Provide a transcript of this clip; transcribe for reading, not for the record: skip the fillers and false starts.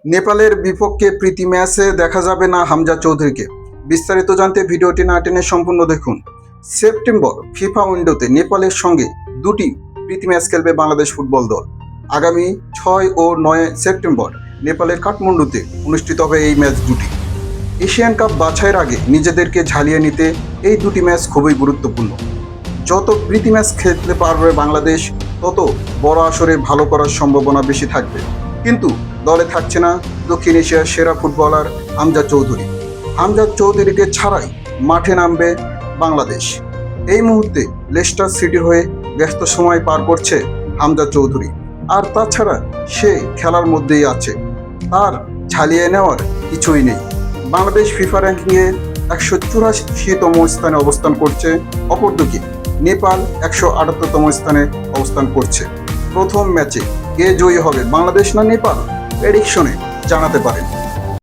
নেপালের বিপক্ষে প্রীতি ম্যাচে দেখা যাবে না হামজা চৌধুরীকে। বিস্তারিত জানতে ভিডিওটি না টেনে সম্পূর্ণ দেখুন। সেপ্টেম্বর ফিফা উইন্ডোতে নেপালের সঙ্গে দুটি প্রীতি ম্যাচ খেলবে বাংলাদেশ ফুটবল দল। আগামী 6 ও 9 সেপ্টেম্বর নেপালের কাঠমান্ডুতে অনুষ্ঠিত হবে এই ম্যাচ দুটি। এশিয়ান কাপ বাছাইয়ের আগে নিজেদেরকে ঝালিয়ে নিতে এই দুটি ম্যাচ খুবই গুরুত্বপূর্ণ। যত প্রীতি ম্যাচ খেলতে পারবে বাংলাদেশ, তত বড় আসরে ভালো করার সম্ভাবনা বেশি থাকবে। কিন্তু দলে থাকছে না দক্ষিণ এশিয়ার সেরা ফুটবলার হামজা চৌধুরী। হামজা চৌধুরীকে ছাড়াই মাঠে নামবে বাংলাদেশ। এই মুহূর্তে লেস্টার সিটির হয়ে ব্যস্ত সময় পার করছে হামজা চৌধুরী। আর তাছাড়া সে খেলার মধ্যেই আছে, তার ঝালিয়ে নেওয়ার কিছুই নেই। বাংলাদেশ ফিফা র্যাঙ্কিংয়ে 184তম স্থানে অবস্থান করছে, অপরদিকে নেপাল 178তম স্থানে অবস্থান করছে। প্রথম ম্যাচে কে জয়ী হবে, বাংলাদেশ না নেপাল? প্রেডিকশনে জানাতে পারেন।